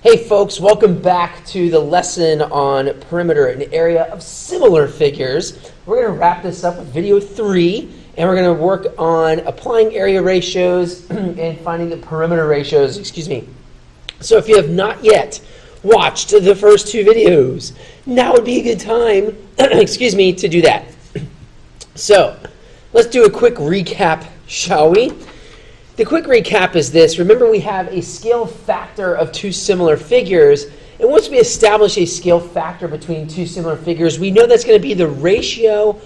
Hey folks, welcome back to the lesson on perimeter and area of similar figures. We're going to wrap this up with video 3, and we're going to work on applying area ratios and finding the perimeter ratios, So if you have not yet watched the first 2 videos, now would be a good time, to do that. So let's do a quick recap, shall we? The quick recap is this. Remember, we have a scale factor of 2 similar figures. And once we establish a scale factor between 2 similar figures, we know that's going to be the ratio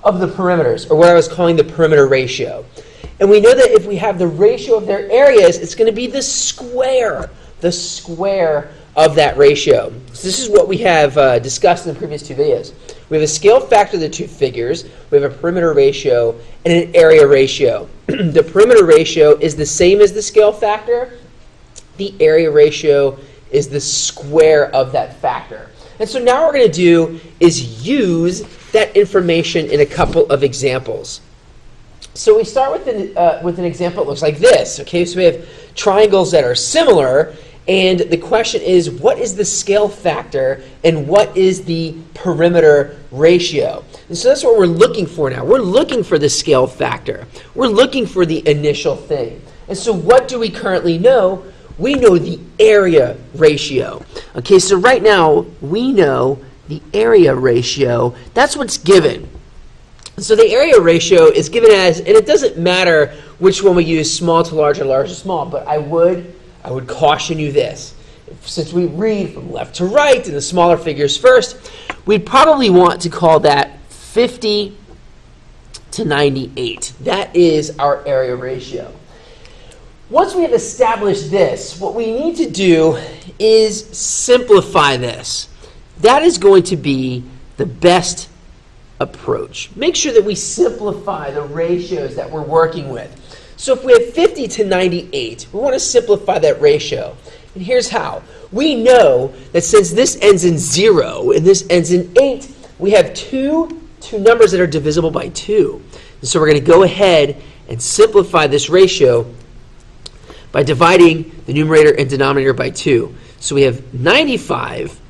of the perimeters, or what I was calling the perimeter ratio. And we know that if we have the ratio of their areas, it's going to be the square of that ratio. So this is what we have discussed in the previous 2 videos. We have a scale factor of the 2 figures, we have a perimeter ratio, and an area ratio. The perimeter ratio is the same as the scale factor. The area ratio is the square of that factor. And so now what we're going to do is use that information in a couple of examples. So we start with an example that looks like this. Okay, so we have triangles that are similar, and the question is, what is the scale factor and what is the perimeter ratio? And so that's what we're looking for now. We're looking for the scale factor. We're looking for the initial thing. And so what do we currently know? We know the area ratio. Okay, so right now we know the area ratio. That's what's given. So the area ratio is given as, and it doesn't matter which one we use, small to large or large to small, but I would caution you this. Since we read from left to right and the smaller figures first, we'd probably want to call that 50 to 98. That is our area ratio. Once we have established this, what we need to do is simplify this. That is going to be the best approach. Make sure that we simplify the ratios that we're working with. So if we have 50 to 98, we want to simplify that ratio. And here's how. We know that since this ends in 0 and this ends in 8, we have two numbers that are divisible by 2. And so we're going to go ahead and simplify this ratio by dividing the numerator and denominator by 2. So we have 25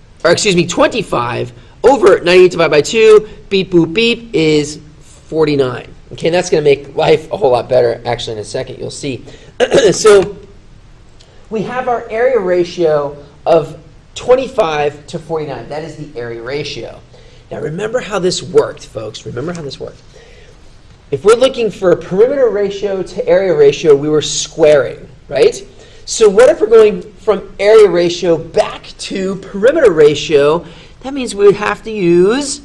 over 98 divided by 2, beep, boop, beep, is 49. Okay, and that's going to make life a whole lot better. Actually, in a second, you'll see. So we have our area ratio of 25 to 49. That is the area ratio. Now, remember how this worked, folks. Remember how this worked. If we're looking for a perimeter ratio to area ratio, we were squaring, right? So what if we're going from area ratio back to perimeter ratio? That means we would have to use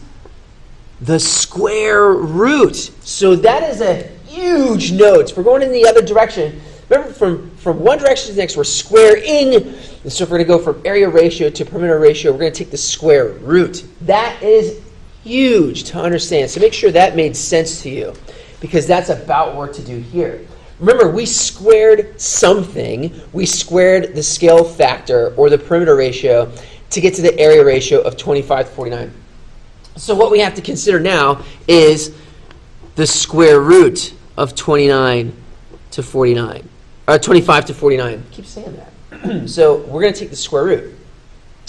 the square root. So that is a huge note. If we're going in the other direction, remember from one direction to the next, we're squaring. And so if we're going to go from area ratio to perimeter ratio, we're going to take the square root. That is huge to understand. So make sure that made sense to you, because that's about what we're to do here. Remember, we squared something. We squared the scale factor, or the perimeter ratio, to get to the area ratio of 25 to 49. So what we have to consider now is the square root of 29 to 49, or 25 to 49. I keep saying that. So we're going to take the square root.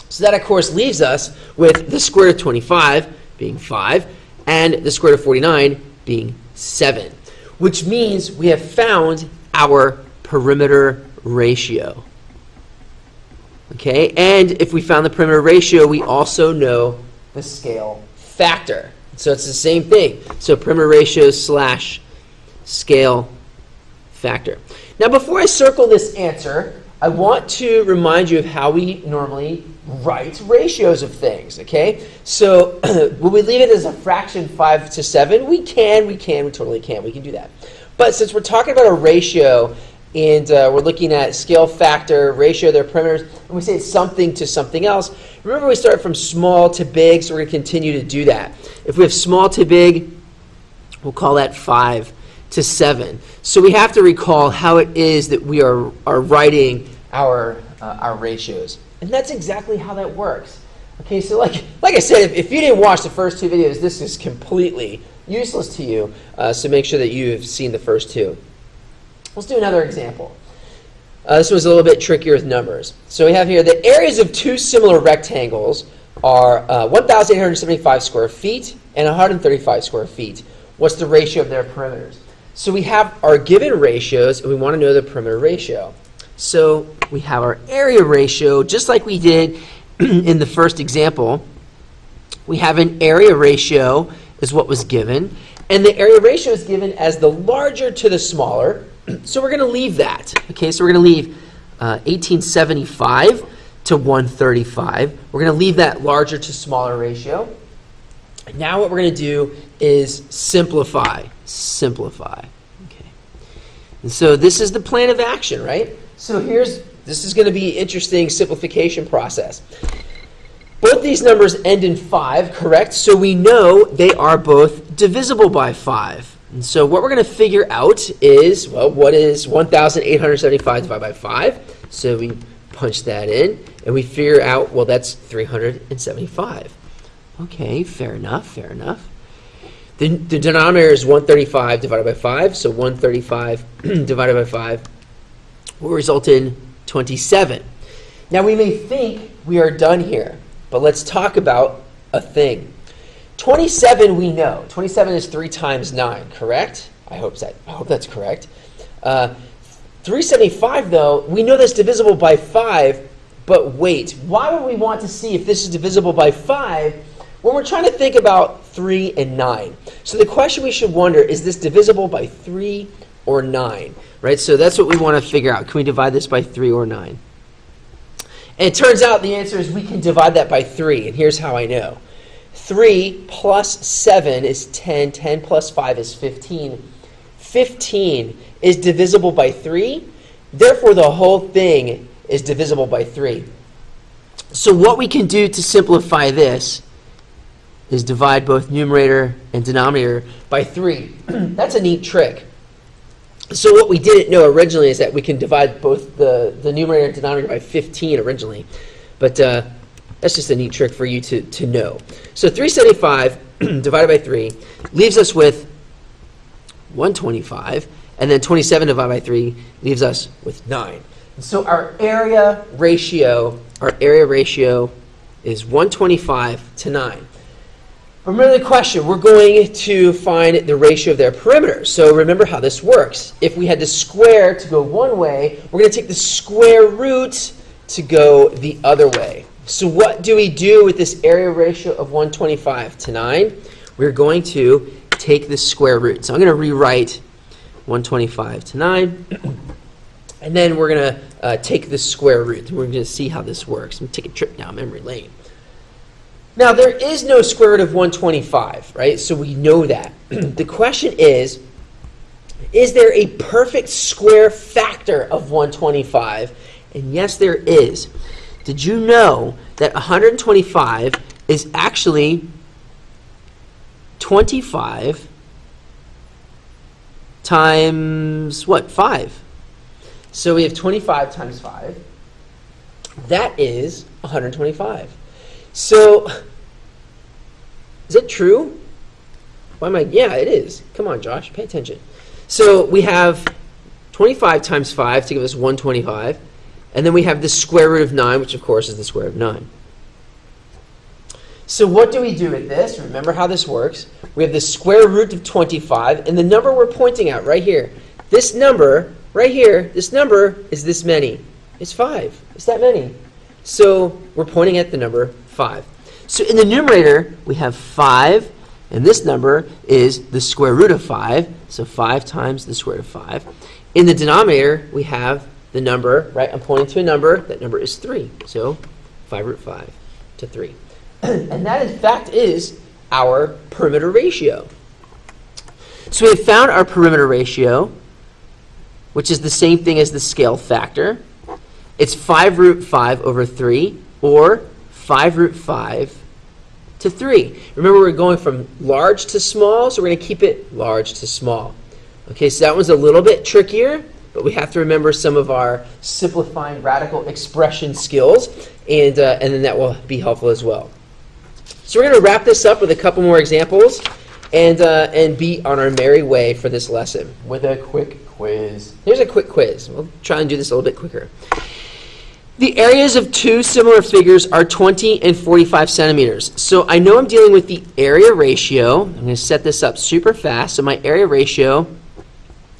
So that, of course, leaves us with the square root of 25 being 5, and the square root of 49 being 7, which means we have found our perimeter ratio. Okay, and if we found the perimeter ratio, we also know the scale factor. So it's the same thing. So perimeter ratio / scale factor. Now, before I circle this answer, I want to remind you of how we normally write ratios of things. Okay, so will we leave it as a fraction 5 to 7? We totally can. We can do that. But since we're talking about a ratio, and we're looking at scale factor, ratio of their perimeters, and we say it's something to something else. Remember, we start from small to big, so we're going to continue to do that. If we have small to big, we'll call that 5 to 7. So we have to recall how it is that we are writing our ratios. And that's exactly how that works. Okay, so like I said, if you didn't watch the first 2 videos, this is completely useless to you. So make sure that you've seen the first 2. Let's do another example. This one's a little bit trickier with numbers. So we have here the areas of two similar rectangles are 1,875 square feet and 135 square feet. What's the ratio of their perimeters? So we have our given ratios, and we want to know the perimeter ratio. So we have our area ratio, just like we did in the first example. We have an area ratio is what was given, and the area ratio is given as the larger to the smaller. So we're going to leave that. Okay, so we're going to leave 1875 to 135. We're going to leave that larger to smaller ratio. Now what we're going to do is simplify. Simplify. Okay. And so this is the plan of action, right? So this is going to be an interesting simplification process. Both these numbers end in 5, correct? So we know they are both divisible by 5. And so what we're going to figure out is, well, what is 1,875 divided by 5? So we punch that in, and we figure out, well, that's 375. Okay, fair enough, fair enough. The denominator is 135 divided by 5, so 135 divided by 5 will result in 27. Now we may think we are done here, but let's talk about a thing. 27 we know. 27 is 3 times 9, correct? I hope that's correct. 375, though, we know that's divisible by 5, but wait, why would we want to see if this is divisible by 5 when we're trying to think about 3 and 9? So the question we should wonder, is this divisible by 3 or 9? Right? So that's what we want to figure out. Can we divide this by 3 or 9? And it turns out the answer is we can divide that by 3, and here's how I know. 3 plus 7 is 10. 10 plus 5 is 15. 15 is divisible by 3. Therefore, the whole thing is divisible by 3. So what we can do to simplify this is divide both numerator and denominator by 3. That's a neat trick. So what we didn't know originally is that we can divide both the numerator and denominator by 15 originally. But that's just a neat trick for you to know. So 375 divided by 3 leaves us with 125, and then 27 divided by 3 leaves us with 9. And so our area ratio is 125 to 9. Remember the question, we're going to find the ratio of their perimeter. So remember how this works. If we had the square to go one way, we're going to take the square root to go the other way. So what do we do with this area ratio of 125 to 9? We're going to take the square root. So I'm going to rewrite 125 to 9. And then we're going to take the square root. We're going to see how this works. I'm going to take a trip down memory lane. Now, there is no square root of 125, right? So we know that. The question is there a perfect square factor of 125? And yes, there is. Did you know that 125 is actually 25 times, what, 5? So we have 25 times 5. That is 125. So, is it true? Why am I? Yeah, it is. Come on, Josh, pay attention. So we have 25 times 5 to give us 125. And then we have the square root of 9, which of course is the square root of 9. So what do we do with this? Remember how this works. We have the square root of 25, and the number we're pointing at right here. This number right here, this number is this many. It's 5. It's that many. So we're pointing at the number 5. So in the numerator, we have 5, and this number is the square root of 5. So 5 times the square root of 5. In the denominator, we have the number, right? I'm pointing to a number. That number is 3. So 5 root 5 to 3. And that, in fact, is our perimeter ratio. So we have found our perimeter ratio, which is the same thing as the scale factor. It's 5 root 5 over 3, or 5 root 5 to 3. Remember, we're going from large to small, so we're going to keep it large to small. Okay, so that one's a little bit trickier, but we have to remember some of our simplifying radical expression skills, and then that will be helpful as well. So we're going to wrap this up with a couple more examples and be on our merry way for this lesson with a quick quiz. Here's a quick quiz. We'll try and do this a little bit quicker. The areas of two similar figures are 20 and 45 centimeters. So I know I'm dealing with the area ratio. I'm going to set this up super fast. So my area ratio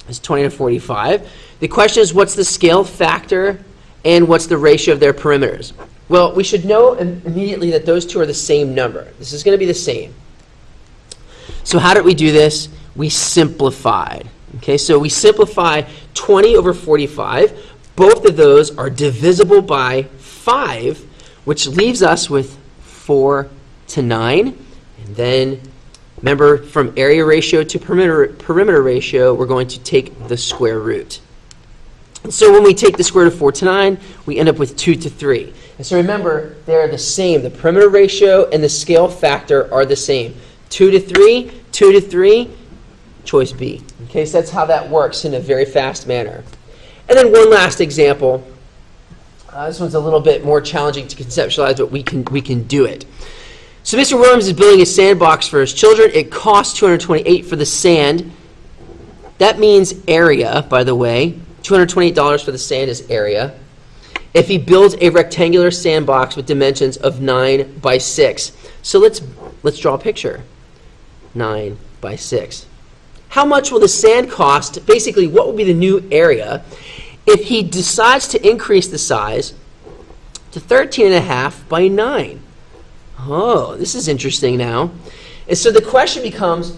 is 20 to 45. The question is, what's the scale factor and what's the ratio of their perimeters? Well, we should know immediately that those two are the same number. This is going to be the same. So how did we do this? We simplified. Okay, so we simplify 20 over 45. Both of those are divisible by 5, which leaves us with 4 to 9. And then, remember, from area ratio to perimeter ratio, we're going to take the square root. And so when we take the square root of 4 to 9, we end up with 2 to 3. And so remember, they're the same. The perimeter ratio and the scale factor are the same. 2 to 3, 2 to 3, choice B. Okay, so that's how that works in a very fast manner. And then one last example. This one's a little bit more challenging to conceptualize, but we can do it. So Mr. Williams is building a sandbox for his children. It costs $228 for the sand. That means area, by the way. $228 for the sand is area. If he builds a rectangular sandbox with dimensions of 9 by 6. So let's draw a picture. 9 by 6. How much will the sand cost? Basically, what will be the new area if he decides to increase the size to 13.5 by 9? Oh, this is interesting now. And so the question becomes,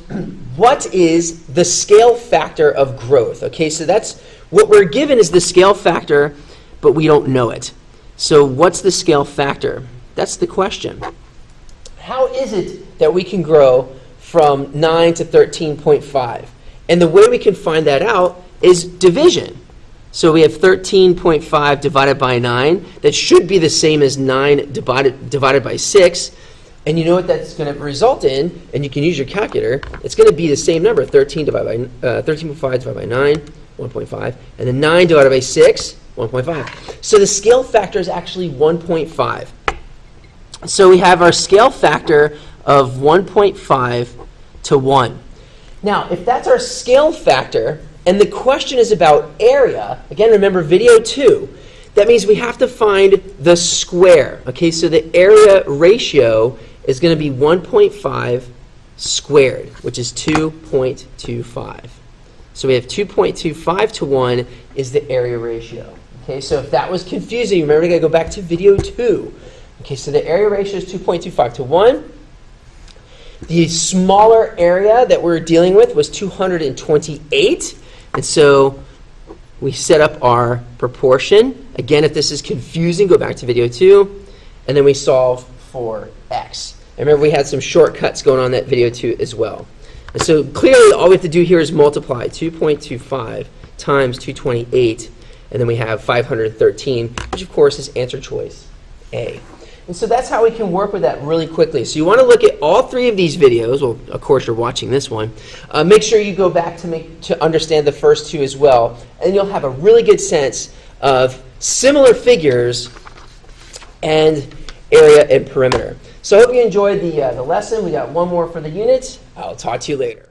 what is the scale factor of growth? Okay, so that's what we're given is the scale factor, but we don't know it. So what's the scale factor? That's the question. How is it that we can grow from 9 to 13.5? And the way we can find that out is division. So we have 13.5 divided by 9. That should be the same as 9 divided by 6. And you know what that's going to result in? And you can use your calculator. It's going to be the same number, 13.5 divided by 9, 1.5. And then 9 divided by 6, 1.5. So the scale factor is actually 1.5. So we have our scale factor of 1.5 to 1. Now, if that's our scale factor, and the question is about area, again, remember video 2, that means we have to find the square. Okay, so the area ratio is going to be 1.5 squared, which is 2.25. So we have 2.25 to 1 is the area ratio. Okay, so if that was confusing, remember, we got to go back to video 2. Okay, so the area ratio is 2.25 to 1. The smaller area that we're dealing with was 228. And so we set up our proportion. Again, if this is confusing, go back to video 2. And then we solve for x. And remember, we had some shortcuts going on in that video 2 as well. And so clearly, all we have to do here is multiply 2.25 times 228. And then we have 513, which, of course, is answer choice A. And so that's how we can work with that really quickly. So you want to look at all 3 of these videos. Well, of course, you're watching this one. Make sure you go back to understand the first 2 as well. And you'll have a really good sense of similar figures and area and perimeter. So I hope you enjoyed the lesson. We got one more for the unit. I'll talk to you later.